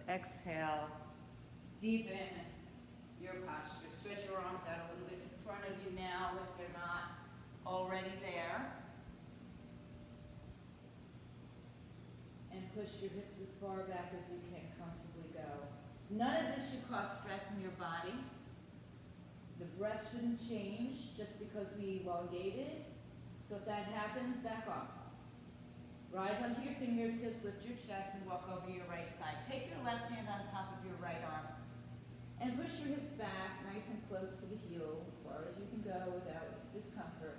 exhale, deepen your posture. Stretch your arms out a little bit in front of you now if they're not already there. And push your hips as far back as you can comfortably go. None of this should cause stress in your body. The breath shouldn't change just because we elongated. So if that happens, back off. Rise onto your fingertips, lift your chest, and walk over your right side. Take your left hand on top of your right arm. And push your hips back, nice and close to the heel, as far as you can go without discomfort.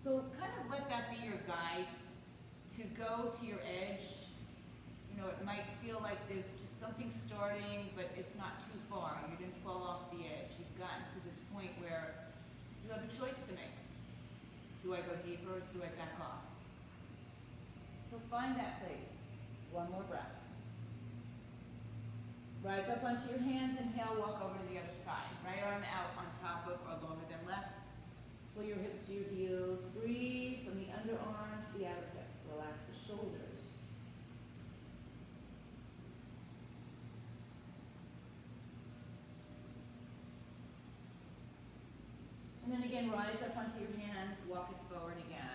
So kind of let that be your guide to go to your edge. You know, it might feel like there's just something starting, but it's not too far. You didn't fall off the edge. You've gotten to this point where you have a choice to make. Do I go deeper or do I back off? So find that place. One more breath. Rise up onto your hands, inhale, walk over to the other side. Right arm out on top of or longer than left. Pull your hips to your heels. Breathe from the underarm to the outer hip. Relax the shoulders. And then again, rise up onto your hands, walk it forward again.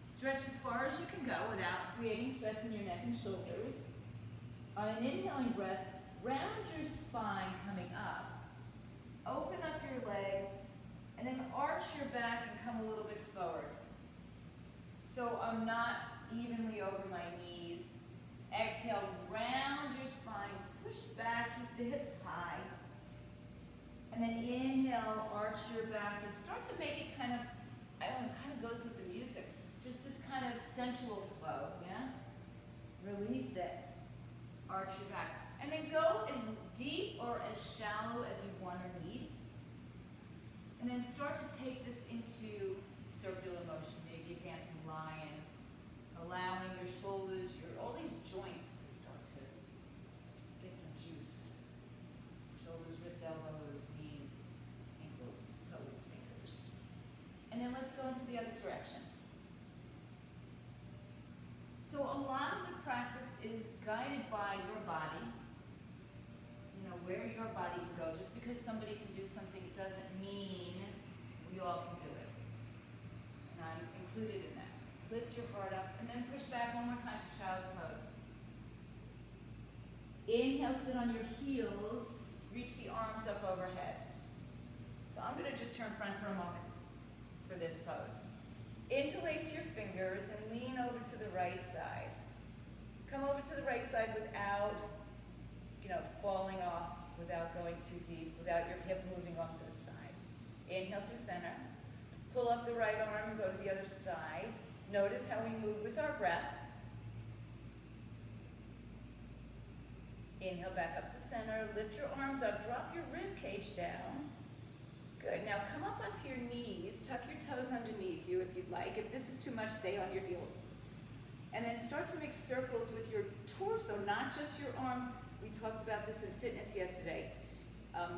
Stretch as far as you can go without creating stress in your neck and shoulders. On an inhaling breath, round your spine coming up. Open up your legs, and then arch your back and come a little bit forward. So I'm not evenly over my knees. Exhale, round your spine, push back, keep the hips high. And then inhale, arch your back, and start to make it kind of, I don't know, it kind of goes with the music. Just this kind of sensual flow, yeah? Release it. Arch your back. And then go as deep or as shallow as you want or need. And then start to take this into circular motion, maybe a dancing lion, allowing your shoulders, all these joints to start to get some juice. Shoulders, wrists, elbows, knees, ankles, toes, fingers. And then let's go into the other direction. So a lot of the practice is guided by your body, you know, where your body can go. Just because somebody can do something doesn't mean we all can do it. And I'm included in that. Lift your heart up and then push back one more time to child's pose. Inhale, sit on your heels, reach the arms up overhead. So I'm going to just turn front for a moment for this pose. Interlace your fingers and lean over to the right side. Come over to the right side without, falling off, without going too deep, without your hip moving off to the side. Inhale through center. Pull up the right arm and go to the other side. Notice how we move with our breath. Inhale back up to center. Lift your arms up. Drop your rib cage down. Good. Now come up onto your knees. Tuck your toes underneath you if you'd like. If this is too much, stay on your heels. And then start to make circles with your torso, not just your arms. We talked about this in fitness yesterday.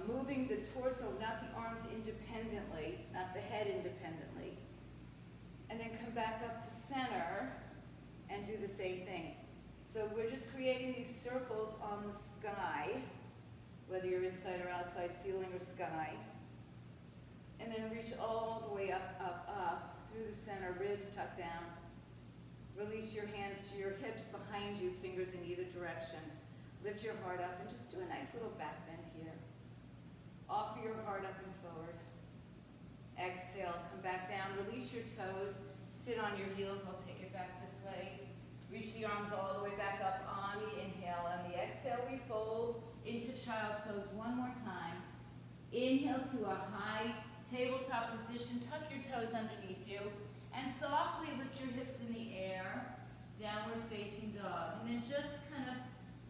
Moving the torso, not the arms independently, not the head independently. And then come back up to center and do the same thing. So we're just creating these circles on the sky, whether you're inside or outside, ceiling or sky. And then reach all the way up, up, up, through the center, ribs tucked down. Release your hands to your hips behind you, fingers in either direction. Lift your heart up and just do a nice little back bend here. Offer your heart up and forward. Exhale, come back down, release your toes, sit on your heels. I'll take it back this way. Reach the arms all the way back up on the inhale. On the exhale, we fold into child's pose one more time. Inhale to a high tabletop position. Tuck your toes underneath you. And softly lift your hips in the air. Downward facing dog. And then just kind of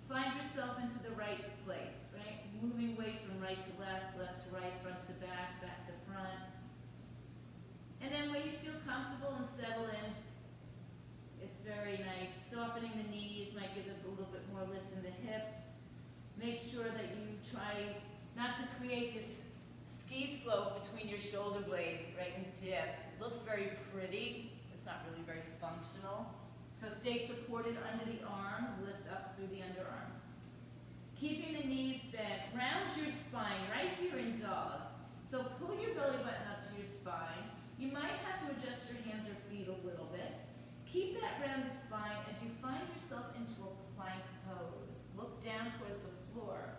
find yourself into the right place, right? Moving weight from right to left, left to right, front to back, back to front. And then when you feel comfortable and settle in, it's very nice. Softening the knees might give us a little bit more lift in the hips. Make sure that you try not to create this ski slope between your shoulder blades, right, and dip. It looks very pretty. It's not really very functional. So stay supported under the arms. Lift up through the round your spine right here in dog. So pull your belly button up to your spine. You might have to adjust your hands or feet a little bit. Keep that rounded spine as you find yourself into a plank pose. Look down towards the floor.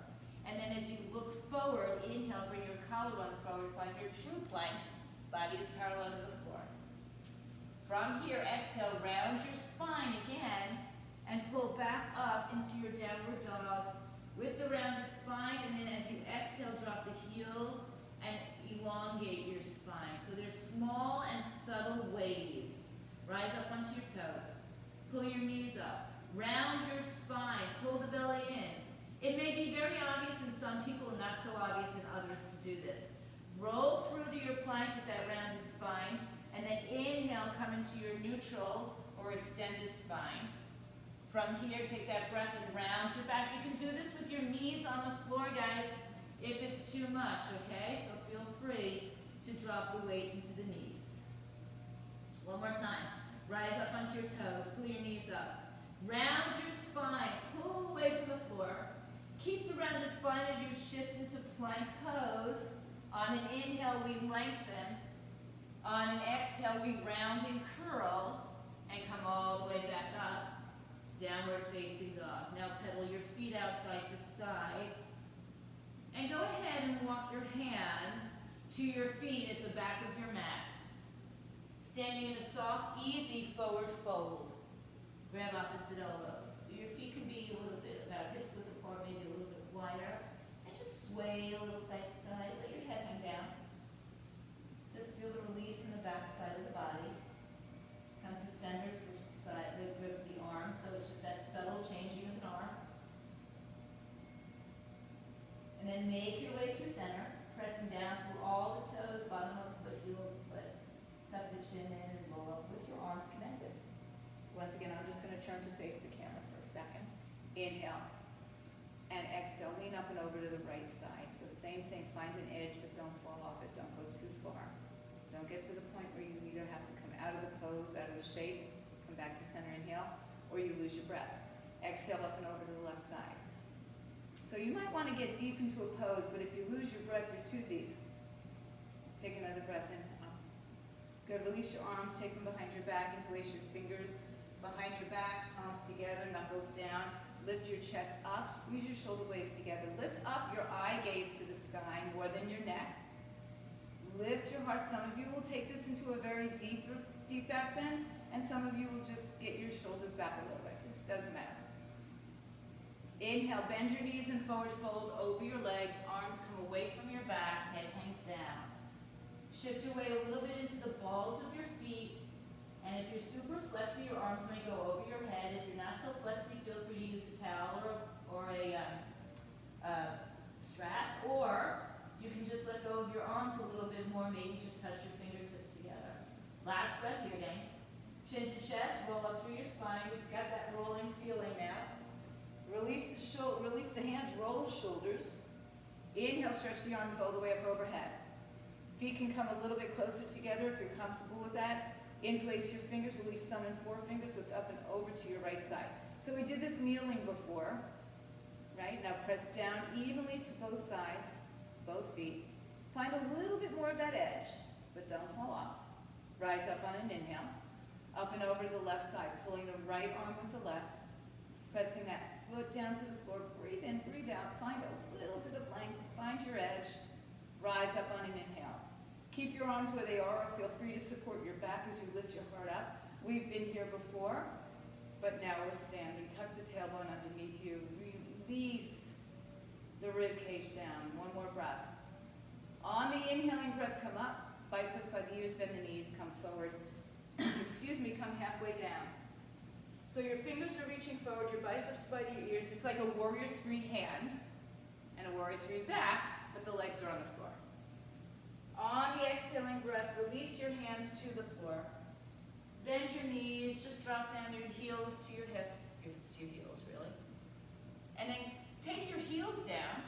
And then as you look forward, inhale, bring your collarbones forward, find your true plank. Body is parallel to the floor. From here, exhale, round your spine again, and pull back up into your downward dog with the rounded spine. And then as you exhale, drop the heels and elongate your spine. So there's small and subtle waves. Rise up onto your toes. Pull your knees up. Round your spine. Pull the belly in. It may be very obvious in some people and not so obvious in others to do this. Roll through to your plank with that rounded spine, and then inhale, come into your neutral or extended spine. From here, take that breath and round your back. You can do this with your knees on the floor, guys, if it's too much, okay? So feel free to drop the weight into the knees. One more time. Rise up onto your toes. Pull your knees up. Round your spine. Pull away from the floor. Keep the rounded spine as you shift into plank pose. On an inhale, we lengthen. On an exhale, we round and curl and come all the way back up. Downward facing dog. Now pedal your feet outside to side. And go ahead and walk your hands to your feet at the back of your mat. Standing in a soft, easy forward fold. Grab opposite elbows. So your feet can be a little bit about hips width apart, maybe a little bit wider. And just sway a little side to side. Let your head hang down. Just feel the release in the back side of the body. Come to center, switch the side, the grip of the arm. So it's just that subtle changing of an arm. And then make your way through center, pressing down through all the toes, bottom of the foot, heel of the foot. Tuck the chin in and roll up with your arms connected. Once again, I'm just going to turn to face the camera for a second. Inhale. And exhale, lean up and over to the right side. So same thing, find an edge, but don't fall off it. Don't go too far. Don't get to the point where you either have to come out of the pose, out of the shape, come back to center, inhale, or you lose your breath. Exhale up and over to the left side. So you might want to get deep into a pose, but if you lose your breath, you're too deep. Take another breath in. Up. Good, release your arms, take them behind your back, interlace your fingers behind your back, palms together, knuckles down. Lift your chest up, squeeze your shoulder blades together. Lift up your eye gaze to the sky more than your neck. Lift your heart. Some of you will take this into a very deep back bend, and some of you will just get your shoulders back a little bit. It doesn't matter. Inhale, bend your knees and forward fold over your legs. Arms come away from your back, head hangs down. Shift your way a little bit into the balls of your feet. And if you're super flexy, your arms may go over your head. If you're not so flexy, feel free to use a towel or a strap. Or you can just let go of your arms a little bit more, maybe just touch your fingertips together. Last breath here, gang. Chin to chest, roll up through your spine. We've got that rolling feeling now. Release the hands, roll the shoulders. Inhale, stretch the arms all the way up overhead. Feet can come a little bit closer together if you're comfortable with that. Interlace your fingers, release thumb and forefingers, lift up and over to your right side. So we did this kneeling before, right? Now press down evenly to both sides, both feet. Find a little bit more of that edge, but don't fall off. Rise up on an inhale. Up and over to the left side, pulling the right arm with the left. Pressing that foot down to the floor. Breathe in, breathe out. Find a little bit of length. Find your edge. Rise up on an inhale. Keep your arms where they are, or feel free to support your back as you lift your heart up. We've been here before, but now we're standing. Tuck the tailbone underneath you. Release the rib cage down. One more breath. On the inhaling breath, come up. Biceps by the ears, bend the knees, come forward. Excuse me, come halfway down. So your fingers are reaching forward, your biceps by the ears. It's like a warrior three hand and a warrior three back, but the legs are on the floor. On the exhaling breath, release your hands to the floor. Bend your knees, just drop down your heels to your hips to your heels, really. And then take your heels down,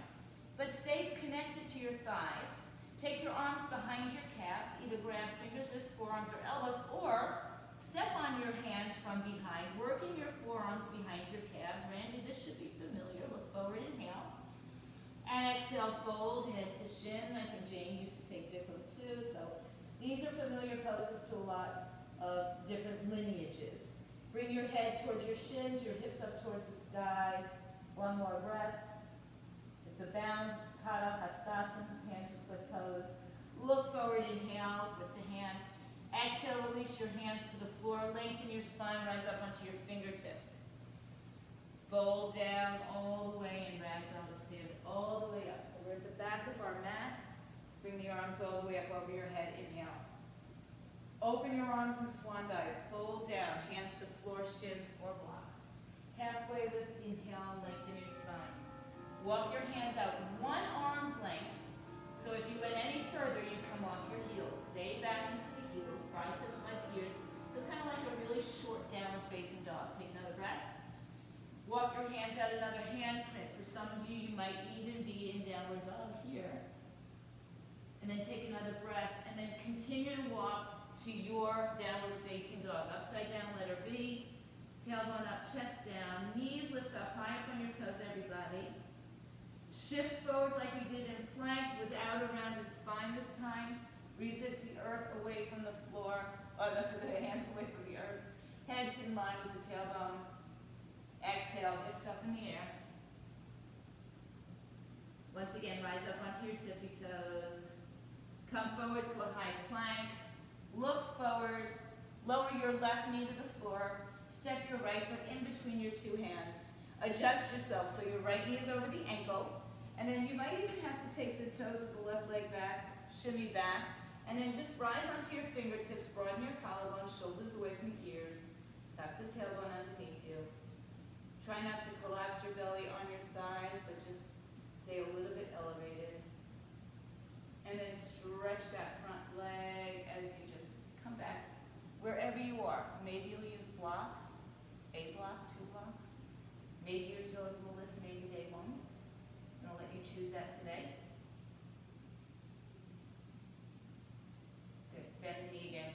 but stay connected to your thighs. Take your arms behind your calves, either grab fingers, wrists, forearms, or elbows, or step on your hands from behind, working your forearms behind your calves. Randy, this should be familiar. Look forward, inhale. And exhale, Exhale, fold, head to shin. I think Jane used to take Bikram too, so these are familiar poses to a lot of different lineages. Bring your head towards your shins, your hips up towards the sky. One more breath. It's a bound, Pada Hastasana, hand to foot pose. Look forward, inhale, foot to hand. Exhale, release your hands to the floor. Lengthen your spine, rise up onto your fingertips. Fold down all the way and ragdoll to stand all the way up. So we're at the back of our mat. Bring the arms all the way up over your head. Inhale. Open your arms in swan dive. Fold down, hands to floor, shins, or blocks. Halfway lift, inhale, lengthen your spine. Walk your hands out one arm's length. So if you went any further, you come off your heels. Stay back into the heels, biceps by the ears. So it's kind of like a really short downward facing dog. Take another breath. Walk your hands out, another hand print. For some of you, you might even be in downward dog here. And then take another breath, and then continue to walk to your downward facing dog. Upside down, letter V. Tailbone up, chest down. Knees lift up, high up on your toes, everybody. Shift forward like we did in plank without a rounded spine this time. Resist the earth away from the floor, the hands away from the earth. Heads in line with the tailbone. Exhale, hips up in the air. Once again, rise up onto your tippy toes. Come forward to a high plank. Look forward. Lower your left knee to the floor. Step your right foot in between your two hands. Adjust yourself so your right knee is over the ankle. And then you might even have to take the toes of the left leg back, shimmy back, and then just rise onto your fingertips, broaden your collarbone, shoulders away from the ears. Tuck the tailbone underneath you. Try not to collapse your belly on your thighs, but just stay a little bit elevated. And then stretch that front leg as you just come back wherever you are. Maybe you'll use blocks, a block, 2 blocks. Maybe your toes will lift, maybe they won't. I'll let you choose that today. Good, bend the knee again.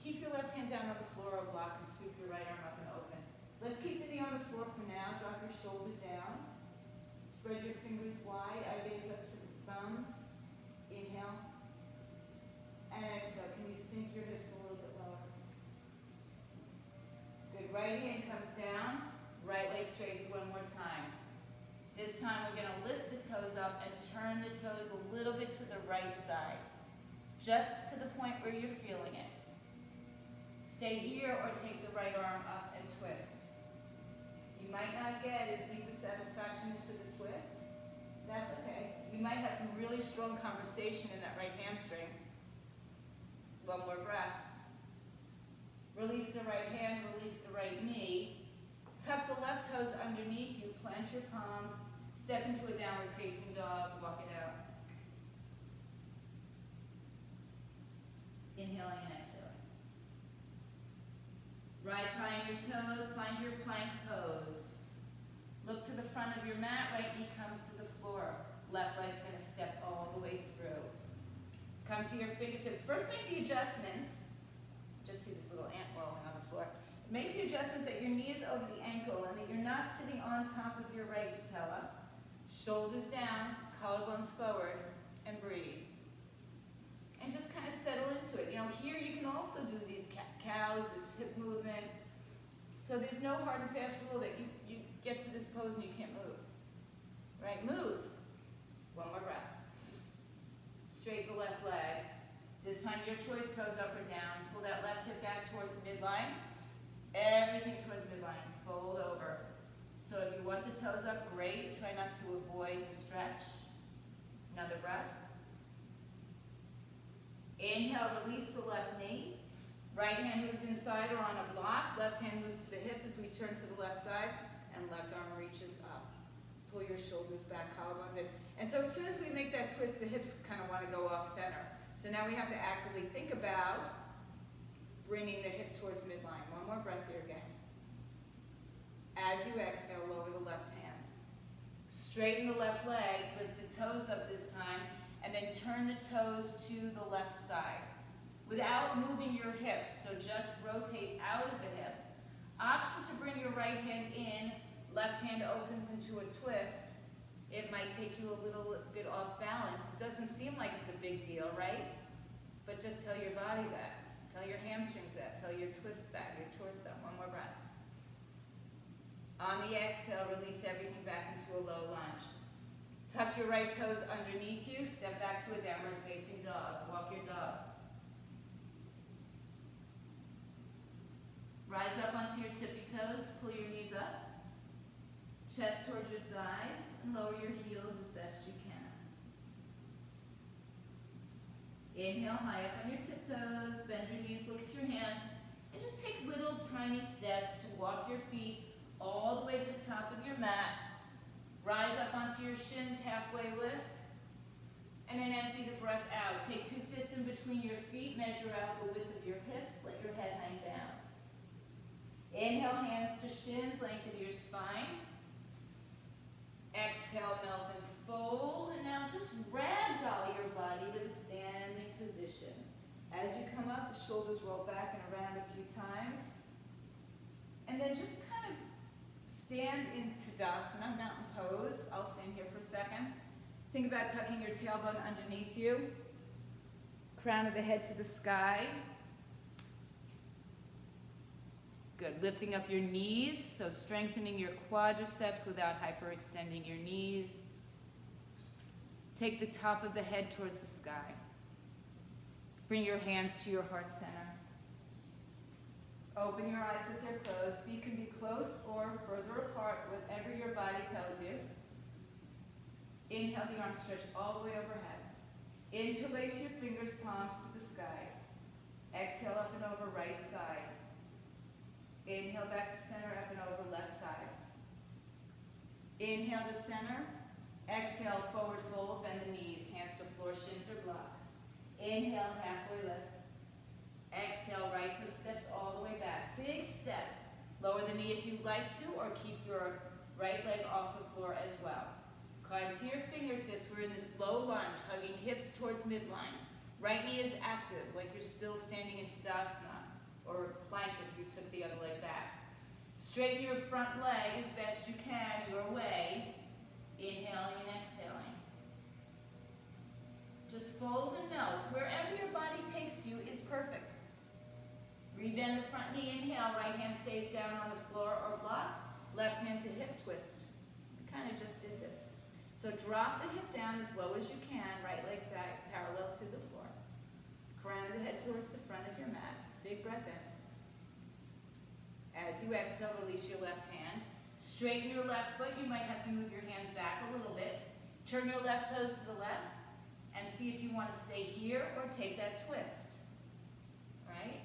Keep your left hand down on the floor or block and scoop your right arm up and open. Let's keep the knee on the floor for now. Drop your shoulder down. Spread your fingers wide. I gaze up to the thumbs. Inhale. And exhale. Can you sink your hips a little bit lower? Good. Right hand comes down. Right leg straightens one more time. This time we're going to lift the toes up and turn the toes a little bit to the right side. Just to the point where you're feeling it. Stay here or take the right arm up and twist. You might not get as deep a satisfaction into the twist. That's okay. You might have some really strong conversation in that right hamstring. One more breath. Release the right hand, release the right knee. Tuck the left toes underneath you, plant your palms, step into a downward facing dog, walk it out. Inhaling and exhaling. Rise high on your toes, find your plank pose. Look to the front of your mat, right knee comes to the floor. Left leg's going to step all the way through. Come to your fingertips. First make the adjustments. Just see this little ant rolling on the floor. Make the adjustment that your knee is over the ankle and that you're not sitting on top of your right patella. Shoulders down, collarbones forward, and breathe. And just kind of settle into it. You know, here you can also do these cows, this hip movement. So there's no hard and fast rule that you get to this pose and you can't move. Right? Move. One more breath. Straight the left leg. This time your choice, toes up or down. Pull that left hip back towards the midline. Everything towards midline. Fold over. So if you want the toes up, great. Try not to avoid the stretch. Another breath. Inhale, release the left knee. Right hand moves inside or on a block. Left hand moves to the hip as we turn to the left side. And left arm reaches up. Pull your shoulders back, collarbones in. And so as soon as we make that twist, the hips kind of want to go off center. So now we have to actively think about bringing the hip towards midline. One more breath here again. As you exhale, lower the left hand. Straighten the left leg, lift the toes up this time, and then turn the toes to the left side. Without moving your hips, so just rotate out of the hip. Option to bring your right hand in, left hand opens into a twist, It might take you a little bit off balance. It doesn't seem like it's a big deal, right? But just tell your body that. Tell your hamstrings that. Tell your twist that, your torso. One more breath. On the exhale, release everything back into a low lunge. Tuck your right toes underneath you. Step back to a downward facing dog. Walk your dog. Rise up onto your tippy toes. Pull your knees up. Chest towards your thighs. And lower your heels as best you can. Inhale high up on your tiptoes. Bend your knees. Look at your hands. And just take little tiny steps to walk your feet all the way to the top of your mat. Rise up onto your shins, halfway lift. And then empty the breath out. Take 2 fists in between your feet. Measure out the width of your hips. Let your head hang down. Inhale, hands to shins. Lengthen your spine. Exhale, melt and fold. And now just ragdoll your body to the standing position. As you come up, the shoulders roll back and around a few times. And then just kind of stand in Tadasana, mountain pose. I'll stand here for a second. Think about tucking your tailbone underneath you. Crown of the head to the sky. Good. Lifting up your knees, so strengthening your quadriceps without hyperextending your knees. Take the top of the head towards the sky. Bring your hands to your heart center. Open your eyes if they're closed. Feet can be close or further apart, whatever your body tells you. Inhale, the arms stretch all the way overhead. Interlace your fingers, palms to the sky. Exhale, up and over right side. Inhale, back to center, up and over left side. Inhale to center. Exhale, forward fold, bend the knees, hands to floor, shins or blocks. Inhale, halfway lift. Exhale, right foot steps all the way back. Big step. Lower the knee if you'd like to, or keep your right leg off the floor as well. Climb to your fingertips. We're in this low lunge, hugging hips towards midline. Right knee is active, like you're still standing in Tadasana, or plank if you took the other leg back. Straighten your front leg as best you can, your way. Inhaling and exhaling. Just fold and melt. Wherever your body takes you is perfect. Rebend the front knee, inhale, right hand stays down on the floor or block, left hand to hip twist. We kind of just did this. So drop the hip down as low as you can, right leg back, parallel to the floor. Crown of the head towards the front of your mat. Big breath in. As you exhale, release your left hand. Straighten your left foot. You might have to move your hands back a little bit. Turn your left toes to the left and see if you want to stay here or take that twist. Right?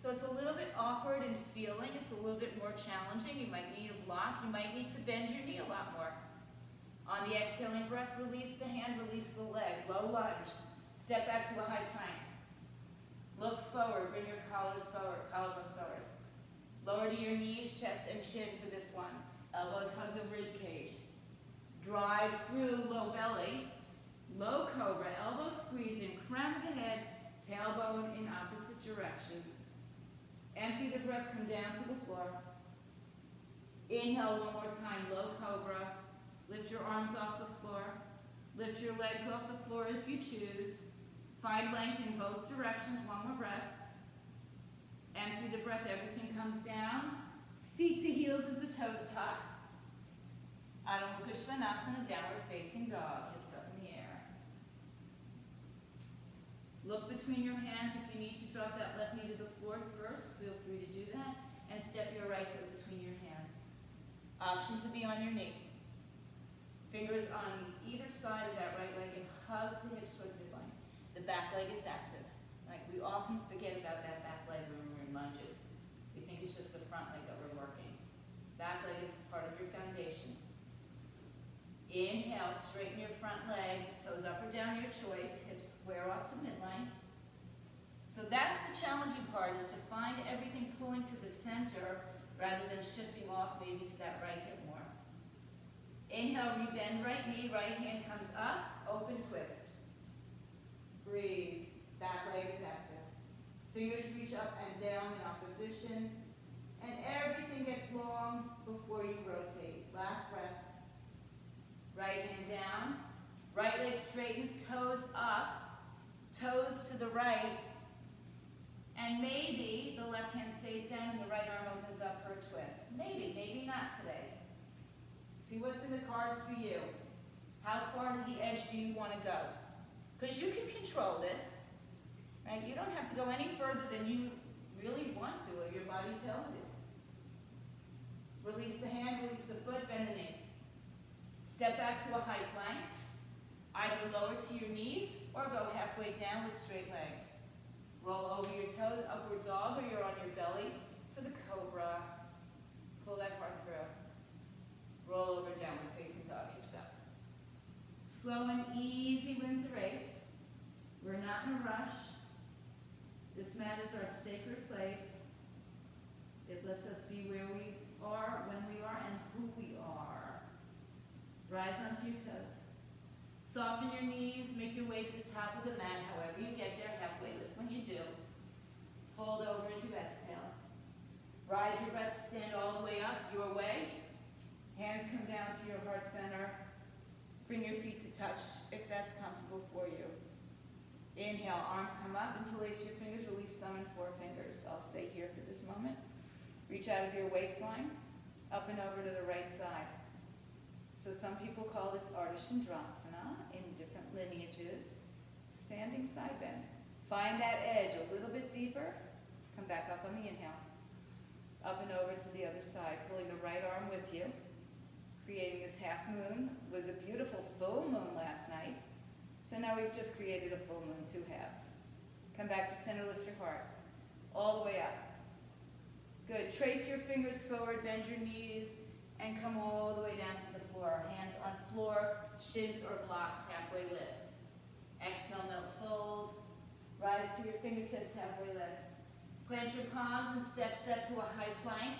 So it's a little bit awkward in feeling. It's a little bit more challenging. You might need a block. You might need to bend your knee a lot more. On the exhaling breath, release the hand, release the leg. Low lunge. Step back to a high plank. Look forward. Bring your collarbones forward. Lower to your knees, chest, and chin for this one. Elbows hug the rib cage. Drive through low belly. Low cobra. Elbows squeeze in. Crown of the head. Tailbone in opposite directions. Empty the breath. Come down to the floor. Inhale one more time. Low cobra. Lift your arms off the floor. Lift your legs off the floor if you choose. Find length in both directions. One more breath. Empty the breath, everything comes down. Seat to heels as the toes tuck. Adho Mukha Svanasana, downward facing dog, hips up in the air. Look between your hands. If you need to drop that left knee to the floor first, feel free to do that. And step your right foot between your hands. Option to be on your knee. Fingers on either side of that right leg and hug the hips towards midline. The back leg is active. Like we often forget about that back leg when we're in lunges. We think it's just the front leg that we're working. Back leg is part of your foundation. Inhale, straighten your front leg, toes up or down, your choice, hips square off to midline. So that's the challenging part, is to find everything pulling to the center rather than shifting off maybe to that right hip more. Inhale, rebend right knee, right hand comes up, open twist. Breathe. Back leg is active. Fingers reach up and down in opposition. And everything gets long before you rotate. Last breath. Right hand down. Right leg straightens, toes up, toes to the right. And maybe the left hand stays down and the right arm opens up for a twist. Maybe, maybe not today. See what's in the cards for you. How far to the edge do you want to go? Because you can control this. Right? You don't have to go any further than you really want to or your body tells you. Release the hand, release the foot, bend the knee. Step back to a high plank. Either lower to your knees or go halfway down with straight legs. Roll over your toes, upward dog, or you're on your belly for the cobra. Pull that part through. Roll over, downward facing dog, hips up. Slow and easy wins the race. We're not in a rush. This mat is our sacred place. It lets us be where we are, when we are, and who we are. Rise onto your toes. Soften your knees, make your way to the top of the mat, however you get there, halfway lift when you do. Fold over as you exhale. Ride your breath, stand all the way up, your way. Hands come down to your heart center. Bring your feet to touch if that's comfortable for you. Inhale, arms come up, interlace your fingers, release thumb and forefingers. I'll stay here for this moment. Reach out of your waistline, up and over to the right side. So some people call this Ardha in different lineages. Standing side bend. Find that edge a little bit deeper. Come back up on the inhale. Up and over to the other side, pulling the right arm with you. Creating this half moon. It was a beautiful full moon last night. So now we've just created a full moon, 2 halves. Come back to center, lift your heart. All the way up. Good. Trace your fingers forward, bend your knees, and come all the way down to the floor. Hands on floor, shins or blocks, halfway lift. Exhale, melt, fold. Rise to your fingertips, halfway lift. Plant your palms and step to a high plank.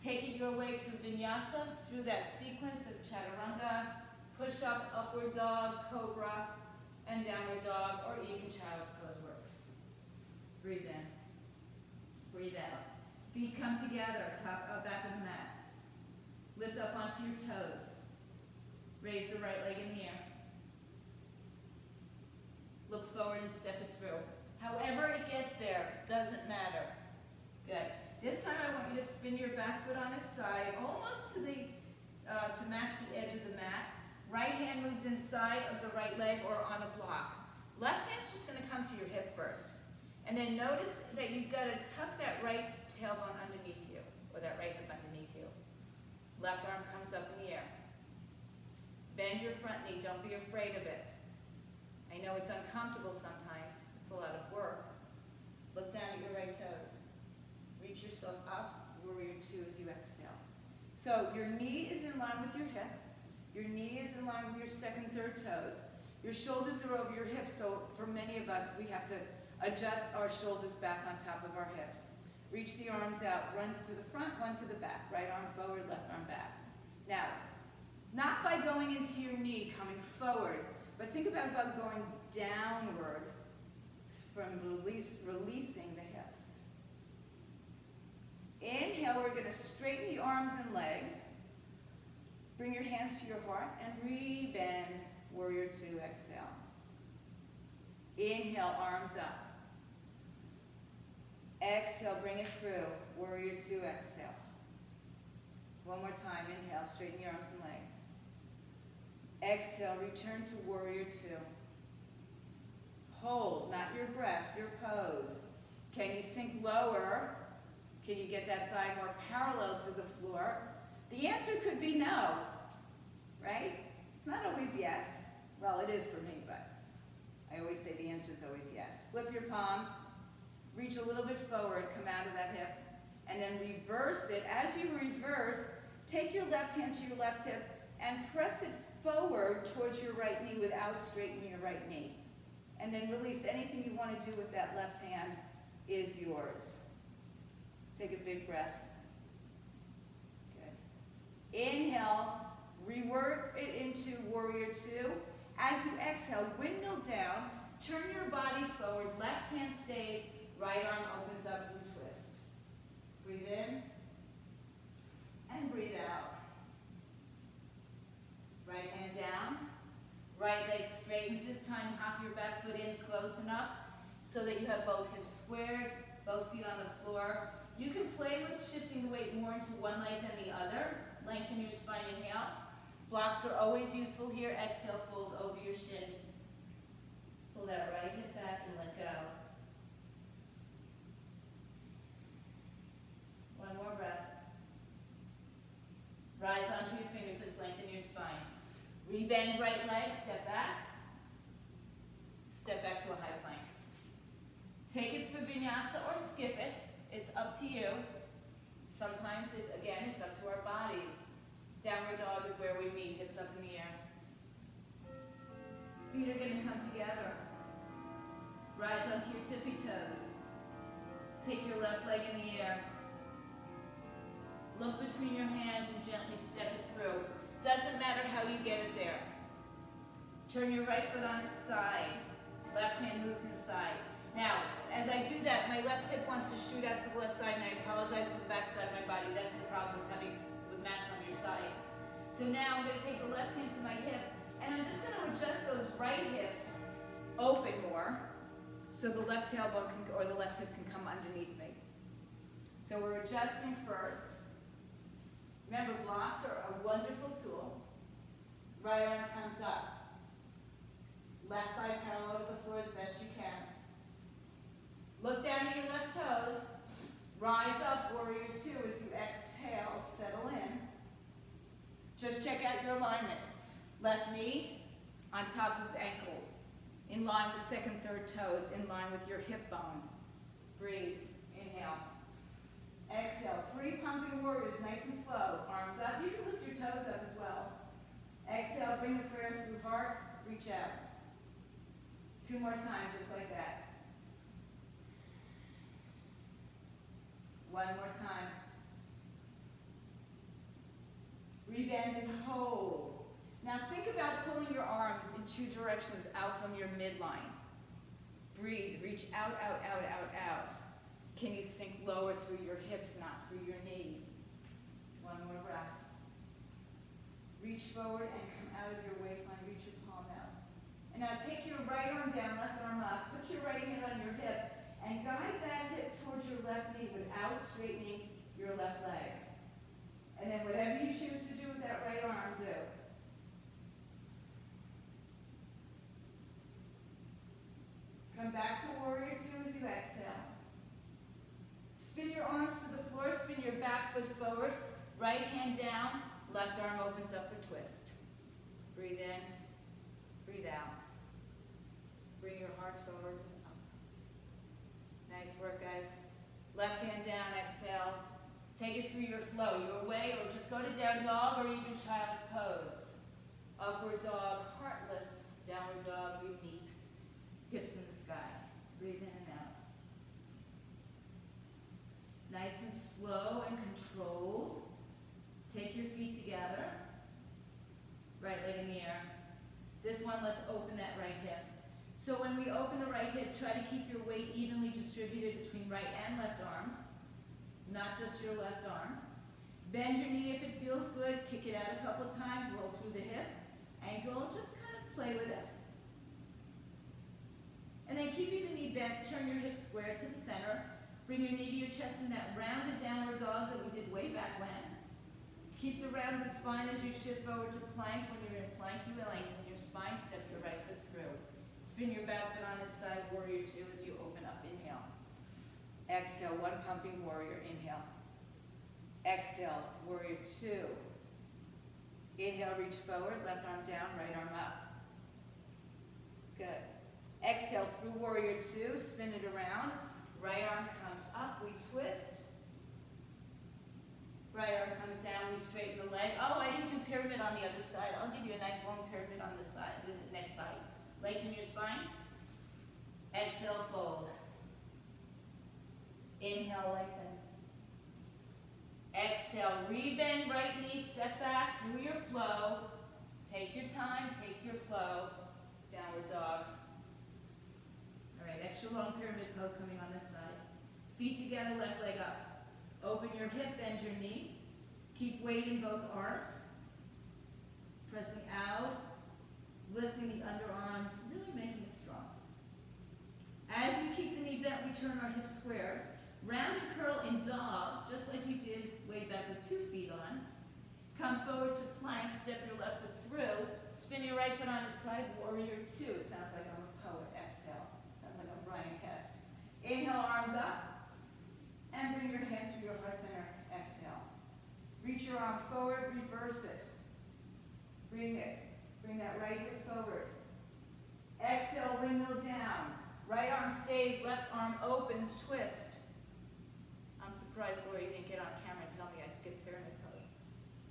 Take it your way through vinyasa, through that sequence of chaturanga, push up, upward dog, cobra, and downward dog, or even child's pose works. Breathe in. Breathe out. Feet come together, back of the mat. Lift up onto your toes. Raise the right leg in the air. Look forward and step it through. However it gets there, doesn't matter. Good. This time I want you to spin your back foot on its side, almost to match the edge of the mat. Right hand moves inside of the right leg or on a block. Left hand's just going to come to your hip first. And then notice that you've got to tuck that right tailbone underneath you, or that right hip underneath you. Left arm comes up in the air. Bend your front knee, don't be afraid of it. I know it's uncomfortable sometimes, it's a lot of work. Look down at your right toes. Reach yourself up, warrior 2 as you exhale. So your knee is in line with your hip. Your knee is in line with your second, third toes. Your shoulders are over your hips, so for many of us, we have to adjust our shoulders back on top of our hips. Reach the arms out, one to the front, one to the back. Right arm forward, left arm back. Now, not by going into your knee, coming forward, but think about going downward from releasing the hips. Inhale, we're going to straighten the arms and legs. Bring your hands to your heart and re-bend, warrior 2, exhale. Inhale, arms up. Exhale, bring it through, warrior 2, exhale. One more time, inhale, straighten your arms and legs. Exhale, return to warrior 2. Hold, not your breath, your pose. Can you sink lower? Can you get that thigh more parallel to the floor? The answer could be no, right? It's not always yes. Well, it is for me, but I always say the answer is always yes. Flip your palms, reach a little bit forward, come out of that hip, and then reverse it. As you reverse, take your left hand to your left hip and press it forward towards your right knee without straightening your right knee. And then release. Anything you want to do with that left hand is yours. Take a big breath. Good. Inhale, rework it into warrior 2. As you exhale, windmill down, turn your body forward, left hand stays, right arm opens up and twist. Breathe in and breathe out. Right hand down. straightens. This time, hop your back foot in close enough so that you have both hips squared, both feet on the floor. You can play with shifting the weight more into one leg than the other. Lengthen your spine, inhale. Blocks are always useful here. Exhale, fold over your shin. Pull that right hip back and let go. One more breath. Rise onto your fingertips, lengthen your spine. Rebend right leg, step back. Step back to a high plank. Take it to a vinyasa or skip it. It's up to you. Sometimes, again, it's up to our bodies. Downward dog is where we meet, hips up in the air. Feet are going to come together. Rise onto your tippy toes. Take your left leg in the air. Look between your hands and gently step it through. Doesn't matter how you get it there. Turn your right foot on its side. Left hand moves inside. Now, as I do that, my left hip wants to shoot out to the left side, and I apologize for the back side of my body. That's the problem with having the mats on your side. So now I'm going to take the left hand to my hip, and I'm just going to adjust those right hips open more, so the left tailbone can, or the left hip can come underneath me. So we're adjusting first. Remember, blocks are a wonderful tool. Right arm comes up. Left thigh parallel to the floor as best you can. Look down at your left toes. Rise up, warrior two, as you exhale, settle in. Just check out your alignment. Left knee on top of ankle. In line with second, third toes. In line with your hip bone. Breathe. Inhale. Exhale. 3 pumping warriors, nice and slow. Arms up. You can lift your toes up as well. Exhale, bring the prayer through heart. Reach out. 2 more times, just like that. 1 more time. Rebend and hold. Now think about pulling your arms in 2 directions out from your midline. Breathe. Reach out, out, out, out, out. Can you sink lower through your hips, not through your knee? 1 more breath. Reach forward and come out of your waistline. Reach your palm out. And now take your right arm down, left arm up. Put your right hand on your hip and guide that hip towards your left knee without straightening your left leg. And then whatever you choose to do with that right arm, do. Come back to warrior two as you exhale. Spin your arms to the floor, spin your back foot forward, right hand down, left arm opens up for twist. Breathe in, breathe out. Bring your heart forward, up. Nice work, guys. Left hand down, exhale. Take it through your flow, your way, or just go to down dog or even child's pose. Upward dog, heart lifts, downward dog, we meet. Hips in the sky. Breathe in and out. Nice and slow and controlled. Take your feet together. Right leg in the air. This one, let's open that right hip. So when we open the right hip, try to keep your weight evenly distributed between right and left arms, not just your left arm. Bend your knee if it feels good. Kick it out a couple times. Roll through the hip. Ankle, just kind of play with it. And then keeping the knee bent, turn your hips square to the center. Bring your knee to your chest in that rounded downward dog that we did way back when. Keep the rounded spine as you shift forward to plank. When you're in plank, you will lengthen your spine. Step your right foot through. Spin your back foot on its side, warrior two, as you open up. Inhale. Exhale, 1 pumping warrior. Inhale. Exhale, warrior two. Inhale, reach forward, left arm down, right arm up. Good. Exhale through warrior two, spin it around. Right arm comes up, we twist. Right arm comes down, we straighten the leg. Oh, I didn't do pyramid on the other side. I'll give you a nice long pyramid on this side, the next side. Lengthen your spine. Exhale, fold. Inhale, lengthen. Exhale, rebend right knee, step back through your flow. Take your time, take your flow. Downward dog. All right, extra long pyramid pose coming on this side. Feet together, left leg up. Open your hip, bend your knee. Keep weight in both arms. Pressing out, lifting the underarms, turn our hips square. Round and curl in dog, just like we did way back with 2 feet on. Come forward to plank, step your left foot through. Spin your right foot on its side, warrior 2. It sounds like I'm a poet. Exhale. Sounds like I'm Brian Kest. Inhale, arms up. And bring your hands through your heart center. Exhale. Reach your arm forward, reverse it. Bring it. Bring that right hip forward. Exhale, windmill down. Right arm stays, left arm opens, twist. I'm surprised, Laura, you didn't get on camera and tell me I skipped pyramid pose.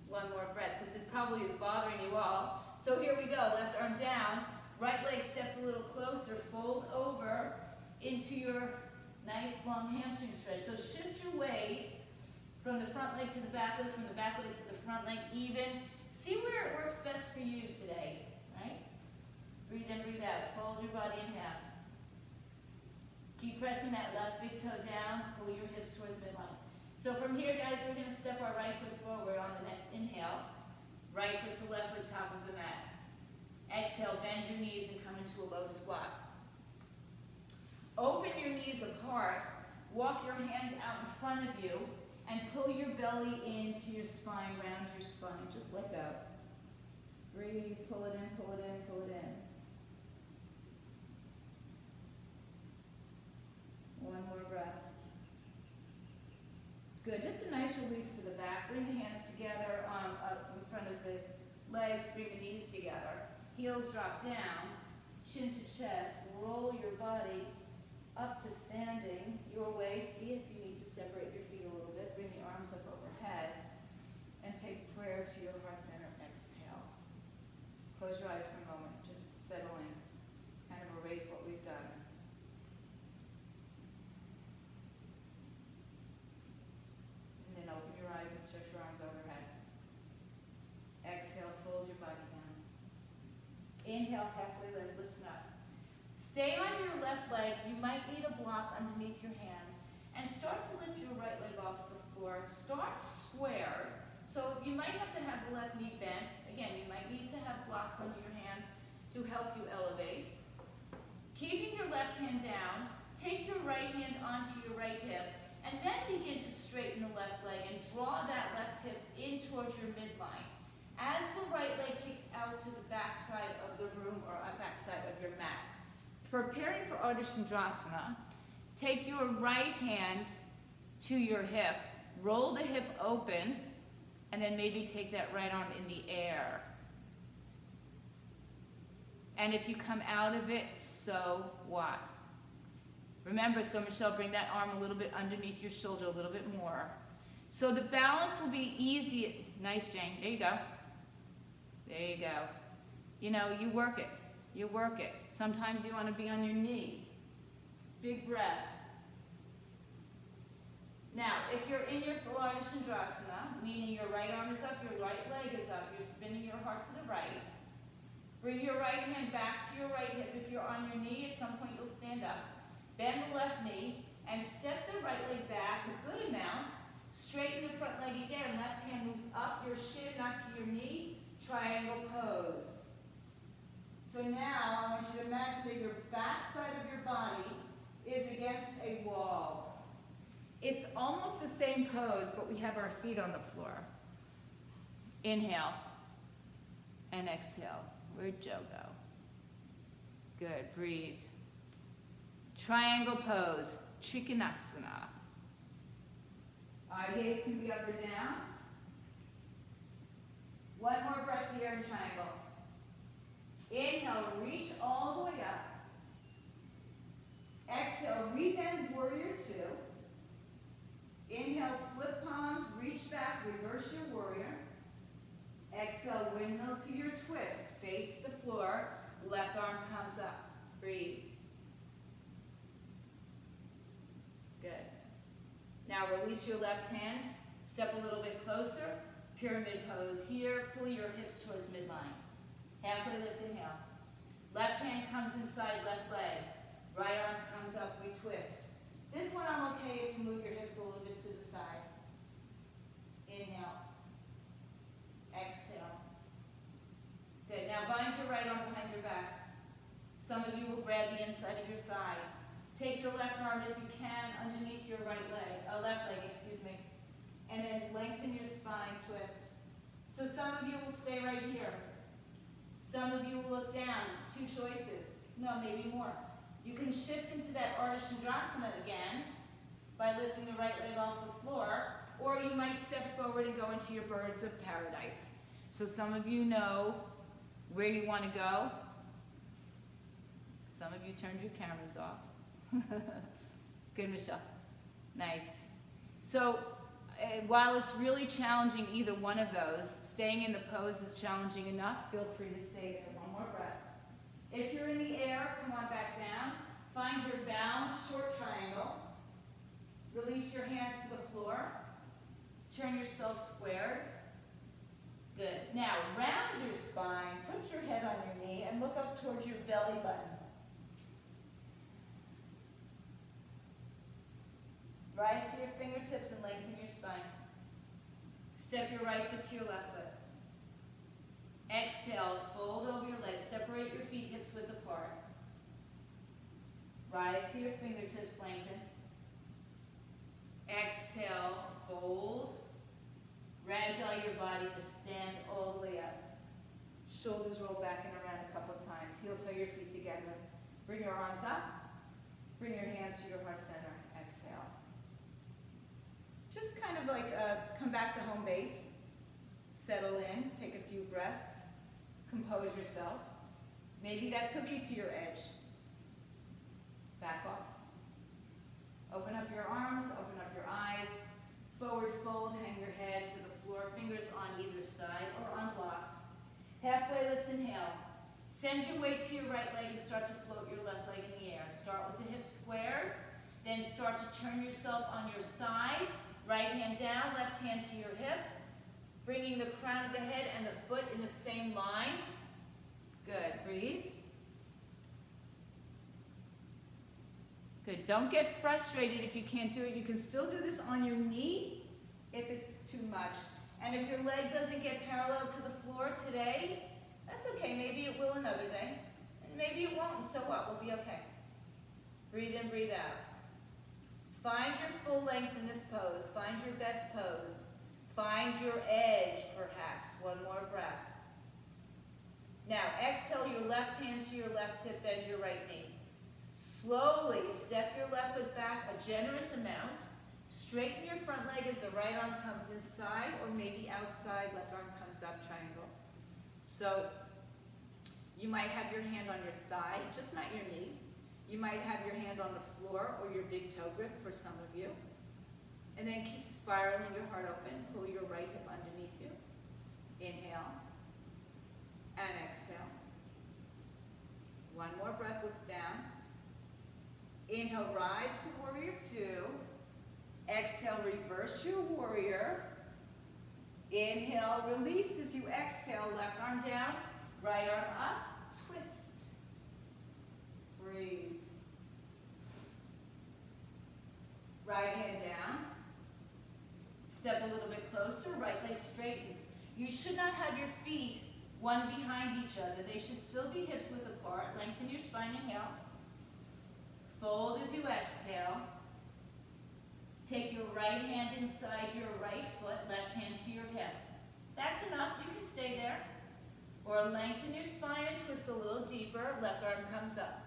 One more breath, because it probably is bothering you all. So here we go, left arm down, right leg steps a little closer, fold over into your nice long hamstring stretch. So shift your weight from the front leg to the back leg, from the back leg to the front leg, even. See where it works best for you today, right? Breathe in, breathe out, fold your body in half. Keep pressing that left big toe down, pull your hips towards midline. So from here, guys, we're going to step our right foot forward on the next inhale. Right foot to left foot, top of the mat. Exhale, bend your knees and come into a low squat. Open your knees apart, walk your hands out in front of you, and pull your belly into your spine, round your spine. Just let go. Breathe, pull it in, pull it in, pull it in. One more breath. Good, just a nice release for the back. Bring the hands together up in front of the legs, bring the knees together. Heels drop down, chin to chest. Roll your body up to standing your way. See if you need to separate your feet a little bit. Bring the arms up overhead and take prayer to your heart center. Exhale. Close your eyes for a moment. Just settle in. Kind of erase what we've done. Open your eyes and stretch your arms overhead. Exhale, fold your body down. Inhale, halfway lift, listen up. Stay on your left leg. You might need a block underneath your hands. And start to lift your right leg off the floor. Start square. So you might have to have the left knee bent. Again, you might need to have blocks under your hands to help you elevate. Keeping your left hand down, take your right hand onto your right hip. And then begin to straighten the left leg and draw that left hip in towards your midline. As the right leg kicks out to the back side of the room or back side of your mat. Preparing for Ardha Chandrasana, take your right hand to your hip, roll the hip open, and then maybe take that right arm in the air. And if you come out of it, so what? Remember, so Michelle, bring that arm a little bit underneath your shoulder, a little bit more. So the balance will be easy. Nice, Jane. There you go. There you go. You know, you work it. You work it. Sometimes you want to be on your knee. Big breath. Now, if you're in your full Ardha Chandrasana, meaning your right arm is up, your right leg is up, you're spinning your heart to the right. Bring your right hand back to your right hip. If you're on your knee, at some point you'll stand up. Bend the left knee and step the right leg back a good amount. Straighten the front leg again. Left hand moves up your shin, not to your knee. Triangle pose. So now I want you to imagine that your back side of your body is against a wall. It's almost the same pose, but we have our feet on the floor. Inhale and exhale. Where'd Joe go? Good, breathe. Triangle pose, Trikonasana. Eye gaze can be up or down. One more breath here in triangle. Inhale, reach all the way up. Exhale, rebend, warrior 2. Inhale, flip palms, reach back, reverse your warrior. Exhale, windmill to your twist. Face the floor, left arm comes up. Breathe. Good. Now release your left hand, step a little bit closer, pyramid pose here, pull your hips towards midline. Halfway lift, inhale. Left hand comes inside left leg, right arm comes up, we twist. This one I'm okay if you move your hips a little bit to the side. Inhale. Exhale. Good, now bind your right arm behind your back. Some of you will grab the inside of your thigh. Take your left arm, if you can, underneath your left leg, excuse me. And then lengthen your spine, twist. So some of you will stay right here. Some of you will look down. Two choices. No, maybe more. You can shift into that Ardha Chandrasana again by lifting the right leg off the floor, or you might step forward and go into your birds of paradise. So some of you know where you want to go. Some of you turned your cameras off. Good, Michelle. Nice. So while it's really challenging, either one of those, staying in the pose is challenging enough, feel free to stay there. One more breath. If you're in the air, come on back down. Find your balanced short triangle. Release your hands to the floor. Turn yourself squared. Good. Now, round your spine. Put your head on your knee and look up towards your belly button. Rise to your fingertips and lengthen your spine. Step your right foot to your left foot. Exhale, fold over your legs. Separate your feet hips width apart. Rise to your fingertips, lengthen. Exhale, fold. Ragdoll your body to stand all the way up. Shoulders roll back and around a couple times. Heel toe your feet together. Bring your arms up. Bring your hands to your heart center. Exhale. Just kind of like come back to home base. Settle in. Take a few breaths. Compose yourself. Maybe that took you to your edge. Back off. Open up your arms. Open up your eyes. Forward fold. Hang your head to the floor. Fingers on either side or on blocks. Halfway lift, inhale. Send your weight to your right leg and start to float your left leg in the air. Start with the hips squared. Then start to turn yourself on your side. Right hand down, left hand to your hip. Bringing the crown of the head and the foot in the same line. Good. Breathe. Good. Don't get frustrated if you can't do it. You can still do this on your knee if it's too much. And if your leg doesn't get parallel to the floor today, that's okay. Maybe it will another day. And maybe it won't, and so what? We'll be okay. Breathe in, breathe out. Find your full length in this pose. Find your best pose. Find your edge, perhaps. One more breath. Now, exhale your left hand to your left hip, bend your right knee. Slowly step your left foot back a generous amount. Straighten your front leg as the right arm comes inside, or maybe outside, left arm comes up, triangle. So, you might have your hand on your thigh, just not your knee. You might have your hand on the floor or your big toe grip for some of you. And then keep spiraling your heart open. Pull your right hip underneath you. Inhale. And exhale. One more breath, look down. Inhale, rise to warrior two. Exhale, reverse your warrior. Inhale, release as you exhale. Left arm down, right arm up. Twist. Breathe. Right hand down. Step a little bit closer. Right leg straightens. You should not have your feet one behind each other. They should still be hips width apart. Lengthen your spine. Inhale. Fold as you exhale. Take your right hand inside your right foot. Left hand to your hip. That's enough. You can stay there. Or lengthen your spine and twist a little deeper. Left arm comes up.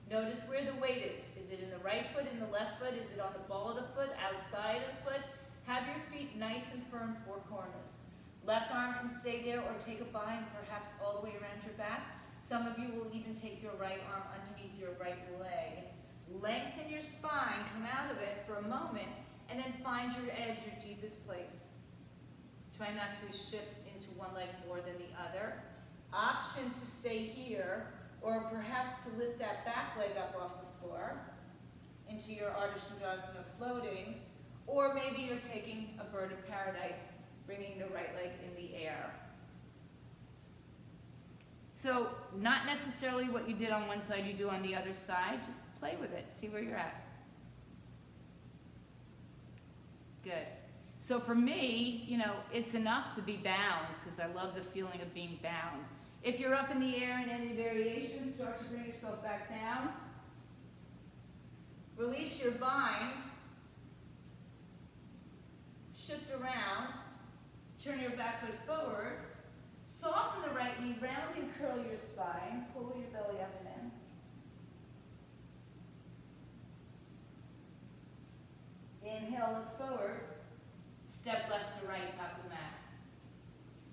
Notice where the weight is. Is it in the right foot, in the left foot? Is it on the ball of the foot, outside of the foot? Have your feet nice and firm, four corners. Left arm can stay there or take a bind, perhaps all the way around your back. Some of you will even take your right arm underneath your right leg. Lengthen your spine, come out of it for a moment, and then find your edge, your deepest place. Try not to shift into one leg more than the other. Option to stay here, or perhaps to lift that back leg up off the floor into your Ardha Chandrasana floating, or maybe you're taking a bird of paradise, bringing the right leg in the air. So not necessarily what you did on one side you do on the other side, just play with it, see where you're at. Good. So for me, it's enough to be bound, because I love the feeling of being bound. If you're up in the air in any variation, start to bring yourself back down. Release your bind. Shift around. Turn your back foot forward. Soften the right knee, round and curl your spine. Pull your belly up and in. Inhale, look forward. Step left to right, top of the mat.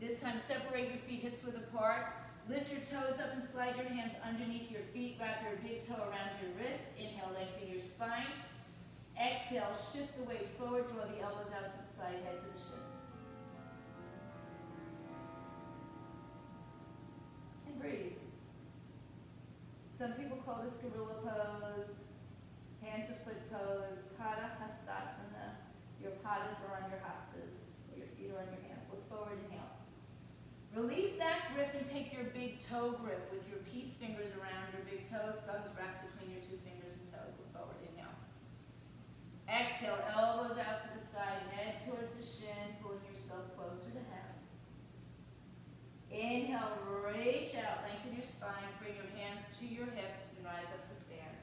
This time, separate your feet hips width apart. Lift your toes up and slide your hands underneath your feet. Wrap your big toe around your wrist. Inhale, lengthen your spine. Exhale, shift the weight forward. Draw the elbows out to the side, head to the shin. And breathe. Some people call this gorilla pose, hand to foot pose, Pada Hastasana. Your padas are on your hastas, so your feet are on your hands. Look forward, inhale. Release that grip and take your big toe grip with your peace fingers around your big toes, thumbs wrapped between your two fingers and toes. Look forward, inhale. Exhale, elbows out to the side, head towards the shin, pulling yourself closer to heaven. Inhale, reach out, lengthen your spine, bring your hands to your hips and rise up to stand.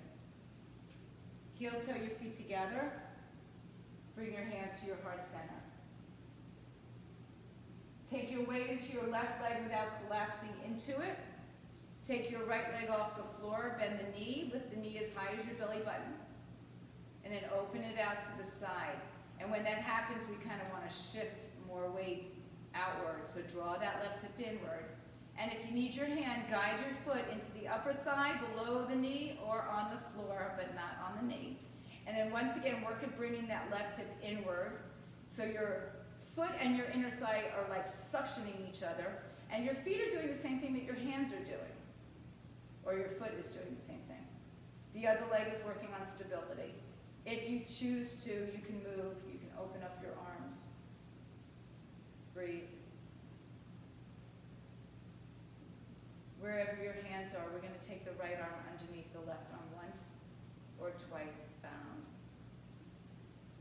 Heel toe your feet together. Bring your hands to your heart center. Take your weight into your left leg without collapsing into it. Take your right leg off the floor, bend the knee, lift the knee as high as your belly button, and then open it out to the side. And when that happens, we kind of want to shift more weight outward. So draw that left hip inward. And if you need your hand, guide your foot into the upper thigh, below the knee, or on the floor, but not on the knee. And then once again, work at bringing that left hip inward. So your foot and your inner thigh are like suctioning each other. And your feet are doing the same thing that your hands are doing. Or your foot is doing the same thing. The other leg is working on stability. If you choose to, you can move, you can open up your arms. Breathe. Wherever your hands are, we're going to take the right arm underneath the left arm once or twice bound.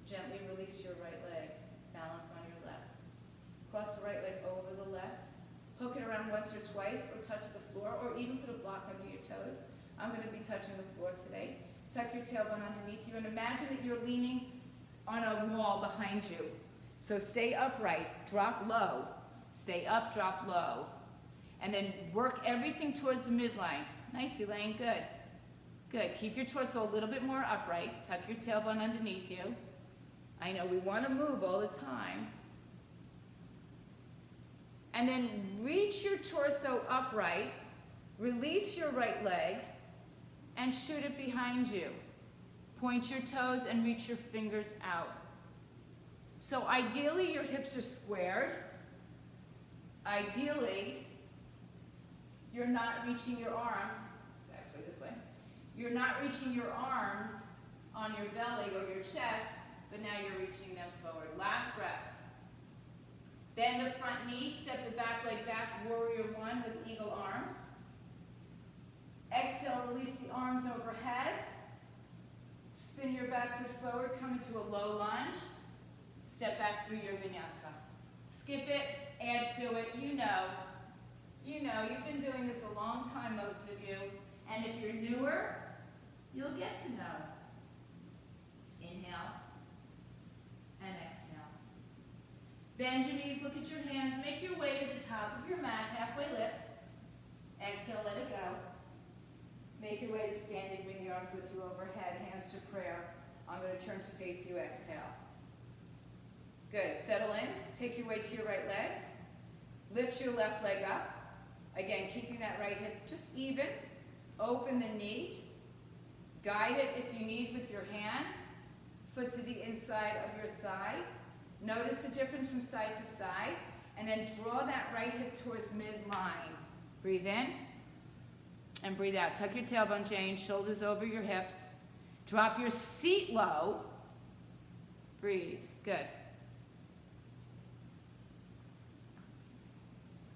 Gently release your right leg. Balance on your left. Cross the right leg over the left. Hook it around once or twice, or touch the floor, or even put a block under your toes. I'm going to be touching the floor today. Tuck your tailbone underneath you, and imagine that you're leaning on a wall behind you. So stay upright, drop low. Stay up, drop low. And then work everything towards the midline. Nice, Elaine, good. Good, keep your torso a little bit more upright. Tuck your tailbone underneath you. I know we want to move all the time. And then reach your torso upright, release your right leg, and shoot it behind you. Point your toes and reach your fingers out. So ideally, your hips are squared. Ideally, you're not reaching your arms, actually this way. You're not reaching your arms on your belly or your chest, but now you're reaching them forward. Last breath. Bend the front knee, step the back leg back, warrior one with eagle arms. Exhale, release the arms overhead. Spin your back foot forward, come into a low lunge. Step back through your vinyasa. Skip it, add to it, you know, you've been doing this a long time, most of you. And if you're newer, you'll get to know. Inhale and exhale. Bend your knees, look at your hands. Make your way to the top of your mat, halfway lift. Exhale, let it go. Make your way to standing, bring the arms with you overhead, hands to prayer. I'm going to turn to face you, exhale. Good, settle in. Take your weight to your right leg. Lift your left leg up. Again, keeping that right hip just even. Open the knee. Guide it if you need with your hand. Foot to the inside of your thigh. Notice the difference from side to side. And then draw that right hip towards midline. Breathe in and breathe out. Tuck your tailbone chain, shoulders over your hips. Drop your seat low. Breathe. Good.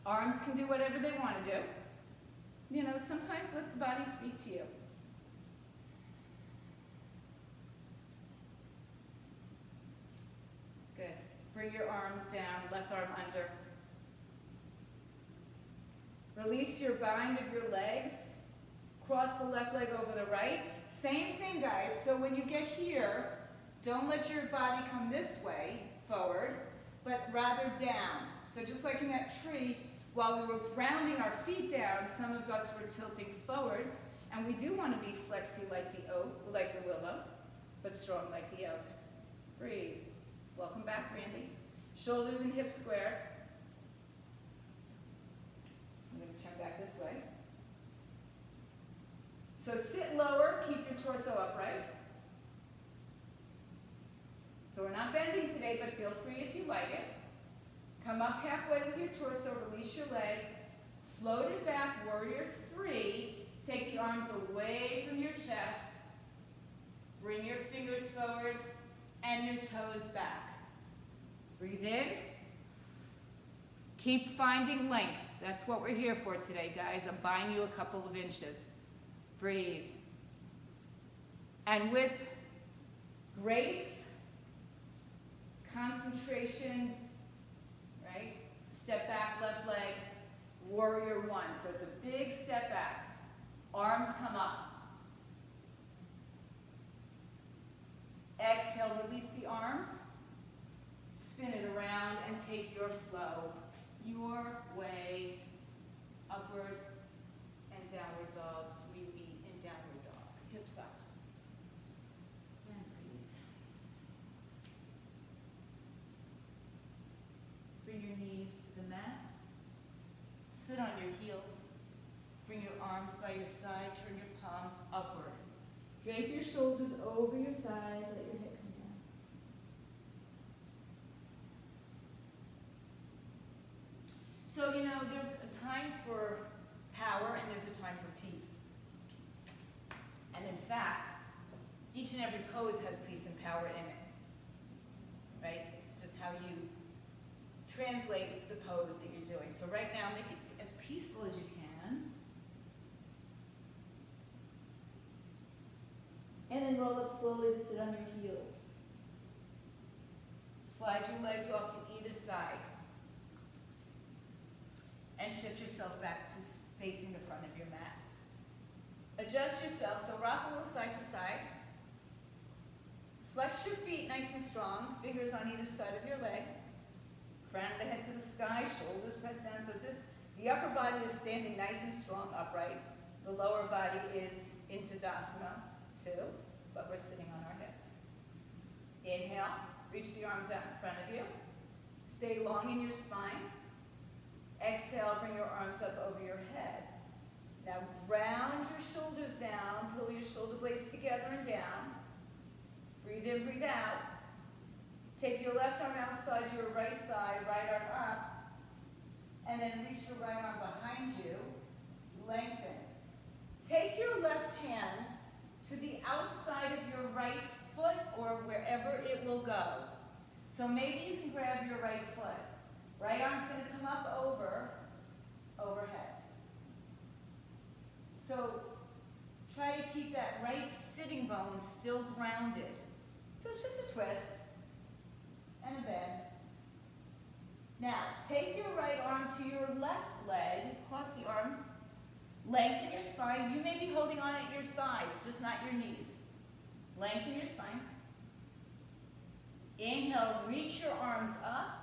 Arms can do whatever they want to do. You know, sometimes let the body speak to you. Good. Bring your arms down, left arm under. Release your bind of your legs. Cross the left leg over the right. Same thing, guys. So when you get here, don't let your body come this way, forward, but rather down. So just like in that tree, while we were grounding our feet down, some of us were tilting forward, and we do want to be flexy like the oak, like the willow, but strong like the oak. Breathe. Welcome back, Randy. Shoulders and hips square. I'm going to turn back this way. So sit lower, keep your torso upright. So we're not bending today, but feel free if you like it. Come up halfway with your torso, release your leg. Float it back, warrior three. Take the arms away from your chest. Bring your fingers forward and your toes back. Breathe in. Keep finding length. That's what we're here for today, guys. I'm buying you a couple of inches. Breathe. And with grace, concentration, right? Step back, left leg, warrior one. So it's a big step back. Arms come up. Exhale, release the arms. Spin it around and take your flow your way, upward and downward dog. Sweet meat in downward dog. Hips up. And breathe. Bring your knees to the mat. Sit on your heels. Bring your arms by your side. Turn your palms upward. Drape your shoulders over your thighs. Let your head come down. So, you know, there's a time for power and there's a time for peace. And in fact, each and every pose has peace and power in it. Right? It's just how you translate the pose that you're doing. So right now, make it as peaceful as you can. And then roll up slowly to sit on your heels. Slide your legs off to either side. And shift yourself back to facing the front of your mat. Adjust yourself, so rock a little side to side. Flex your feet nice and strong, fingers on either side of your legs. Crown of the head to the sky, shoulders pressed down. So the upper body is standing nice and strong upright. The lower body is in Tadasana too, but we're sitting on our hips. Inhale, reach the arms out in front of you. Stay long in your spine. Exhale, bring your arms up over your head. Now ground your shoulders down, pull your shoulder blades together and down. Breathe in, breathe out. Take your left arm outside your right thigh, right arm up, and then reach your right arm behind you. Lengthen. Take your left hand to the outside of your right foot or wherever it will go. So maybe you can grab your right foot. Right arm's going to come up overhead. So try to keep that right sitting bone still grounded. So it's just a twist and a bend. Now, take your right arm to your left leg, cross the arms, lengthen your spine. You may be holding on at your thighs, just not your knees. Lengthen your spine. Inhale, reach your arms up.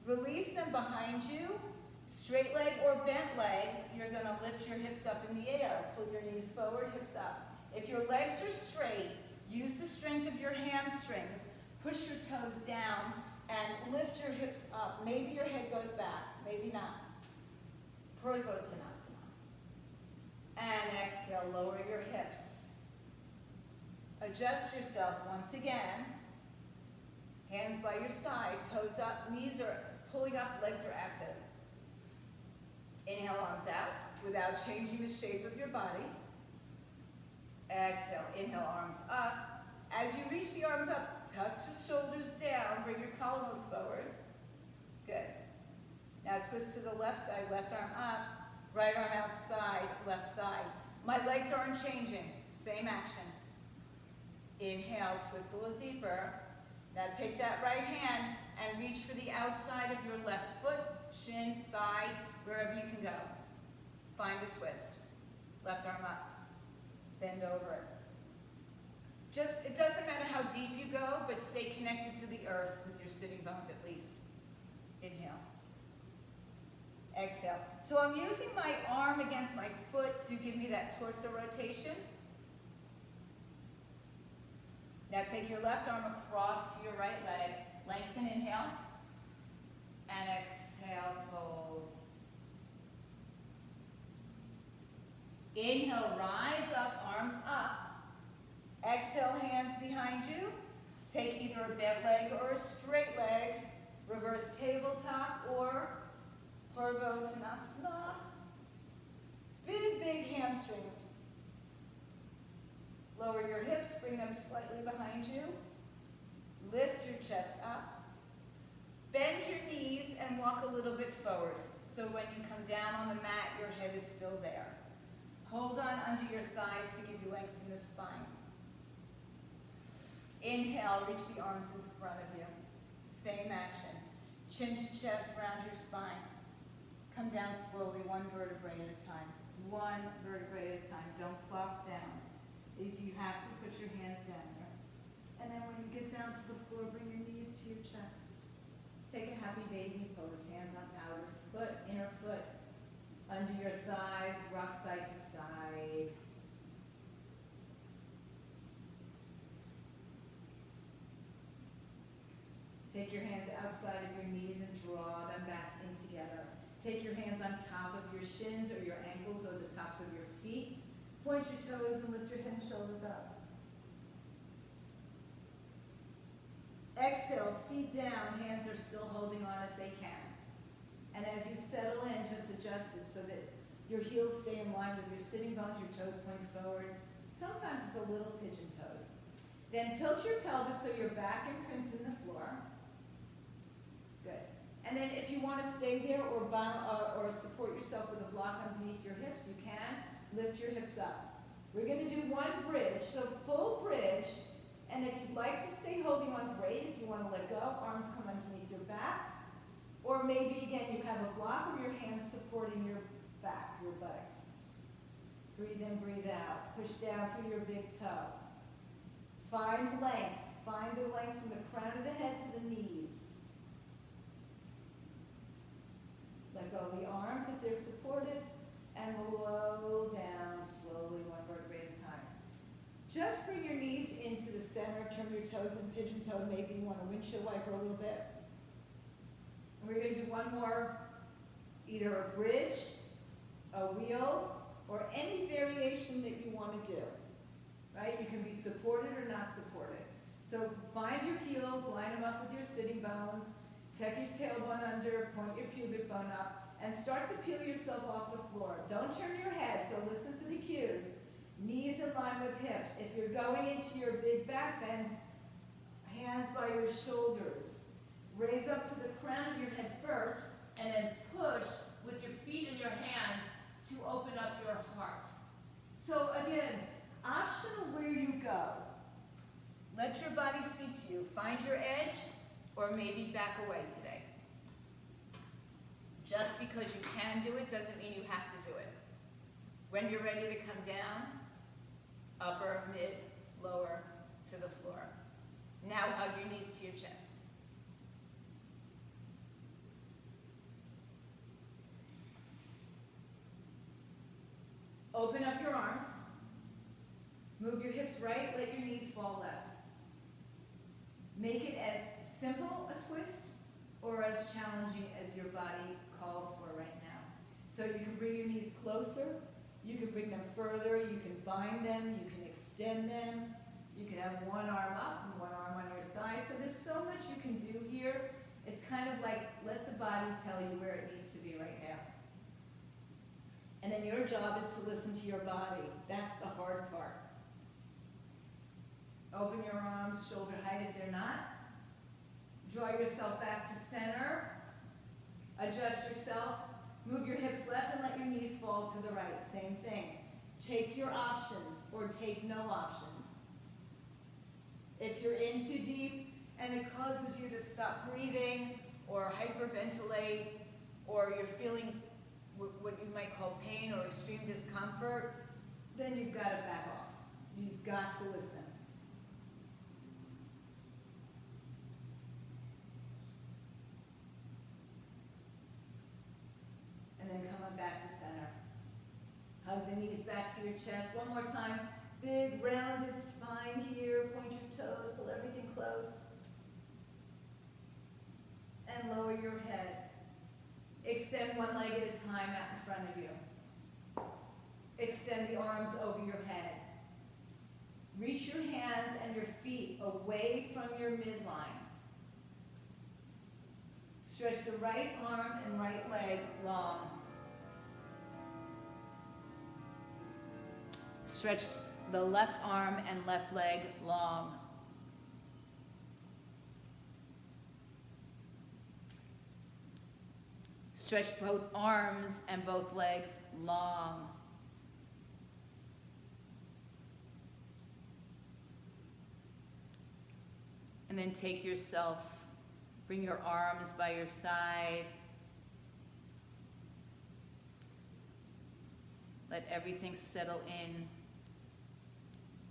Release them behind you. Straight leg or bent leg, you're going to lift your hips up in the air. Pull your knees forward, hips up. If your legs are straight, use the strength of your hamstrings. Push your toes down and lift your hips up. Maybe your head goes back, maybe not. Prasvartanasana. And exhale, lower your hips. Adjust yourself once again. Hands by your side, toes up, knees are pulling up, legs are active. Inhale, arms out without changing the shape of your body. Exhale, inhale, arms up. As you reach the arms up, tuck the shoulders down, bring your collarbones forward. Good. Now twist to the left side, left arm up, right arm outside, left thigh. My legs aren't changing, same action. Inhale, twist a little deeper. Now take that right hand and reach for the outside of your left foot, shin, thigh, wherever you can go. Find the twist. Left arm up. Bend over it. Just, it doesn't matter how deep you go, but stay connected to the earth with your sitting bones at least. Inhale. Exhale. So I'm using my arm against my foot to give me that torso rotation. Now take your left arm across to your right leg. Lengthen, inhale. And exhale, fold. Inhale, rise up, arms up. Exhale, hands behind you. Take either a bent leg or a straight leg. Reverse tabletop or Parvottanasana. Big, big hamstrings. Lower your hips, bring them slightly behind you. Lift your chest up. Bend your knees and walk a little bit forward. So when you come down on the mat, your head is still there. Hold on under your thighs to give you length in the spine. Inhale, reach the arms in front of you. Same action. Chin to chest, round your spine. Come down slowly, one vertebrae at a time. One vertebrae at a time. Don't plop down. If you have to, put your hands down here. And then when you get down to the floor, bring your knees to your chest. Take a happy baby pose. Hands on outer foot, inner foot. Under your thighs, rock side to side. Take your hands outside of your knees and draw them back in together. Take your hands on top of your shins or your ankles or the tops of your feet. Point your toes and lift your head and shoulders up. Exhale, feet down, hands are still holding on if they can. And as you settle in, just adjust it so that your heels stay in line with your sitting bones, your toes point forward. Sometimes it's a little pigeon-toed. Then tilt your pelvis so your back imprints in the floor. Good. And then if you want to stay there or support yourself with a block underneath your hips, you can. Lift your hips up. We're going to do one bridge, so full bridge. And if you'd like to stay holding on, great. If you want to let go, arms come underneath your back. Or maybe, again, you have a block of your hands supporting your back, your buttocks. Breathe in, breathe out. Push down through your big toe. Find length. Find the length from the crown of the head to the knees. Let go of the arms if they're supported. And low down slowly, one vertebrae at a time. Just bring your knees into the center. Turn your toes in pigeon-toed. Maybe you want a windshield wiper a little bit. And we're going to do one more, either a bridge, a wheel, or any variation that you want to do. Right? You can be supported or not supported. So find your heels, line them up with your sitting bones, tuck your tailbone under, point your pubic bone up, and start to peel yourself off the floor. Don't turn your head, so listen for the cues. Knees in line with hips. If you're going into your big back bend, hands by your shoulders. Raise up to the crown of your head first, and then push with your feet and your hands to open up your heart. So again, optional where you go. Let your body speak to you. Find your edge, or maybe back away today. Just because you can do it doesn't mean you have to do it. When you're ready to come down, upper, mid, lower, to the floor. Now hug your knees to your chest. Open up your arms. Move your hips right, let your knees fall left. Make it as simple a twist or as challenging as your body calls for right now. So you can bring your knees closer, you can bring them further, you can bind them, you can extend them, you can have one arm up and one arm on your thigh. So there's so much you can do here. It's kind of like let the body tell you where it needs to be right now. And then your job is to listen to your body. That's the hard part. Open your arms shoulder height if they're not. Draw yourself back to center. Adjust yourself. Move your hips left and let your knees fall to the right. Same thing. Take your options or take no options. If you're in too deep and it causes you to stop breathing or hyperventilate, or you're feeling what you might call pain or extreme discomfort, then you've got to back off. You've got to listen. And then come on back to center. Hug the knees back to your chest. One more time. Big rounded spine here. Point your toes, pull everything close. And lower your head. Extend one leg at a time out in front of you. Extend the arms over your head. Reach your hands and your feet away from your midline. Stretch the right arm and right leg long. Stretch the left arm and left leg long. Stretch both arms and both legs long. And then take yourself, bring your arms by your side. Let everything settle in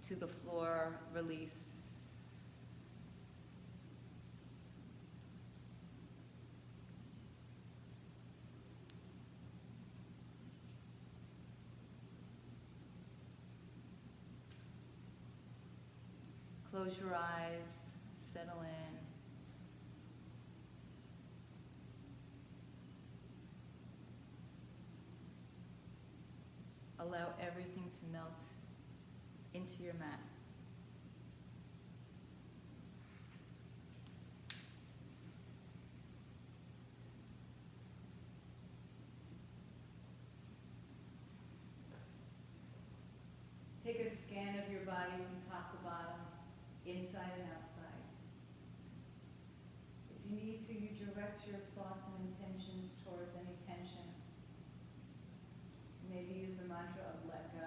to the floor, release. Close your eyes, settle in. Allow everything to melt into your mat. Take a scan of your body from top to bottom, inside and outside. If you need to, you direct your thoughts and intentions towards any tension. Maybe use the mantra of let go.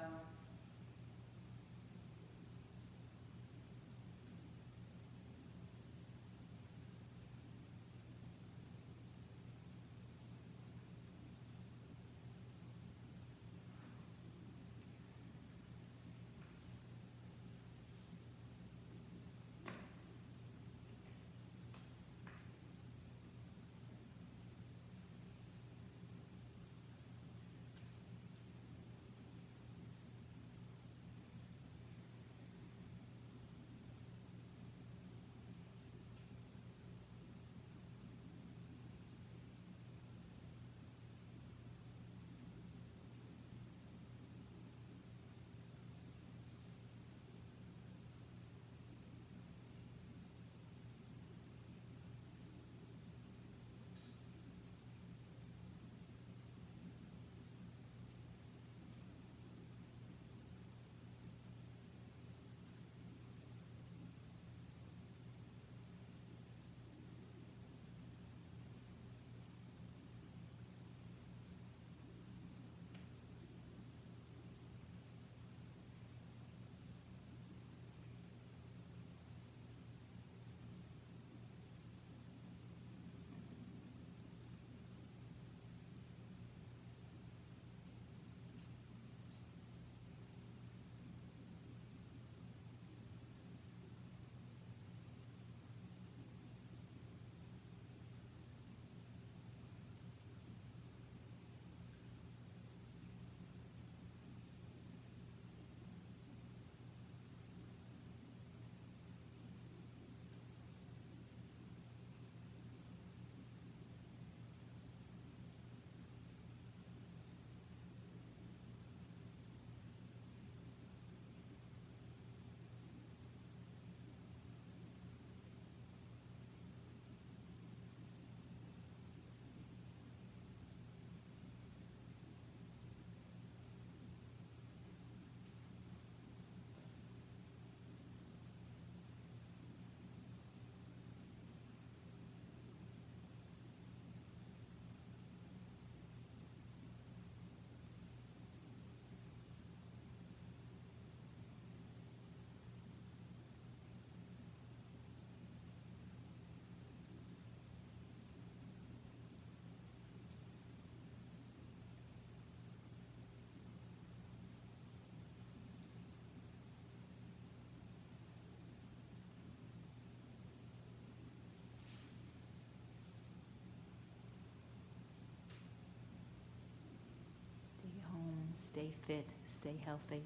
fit, stay healthy.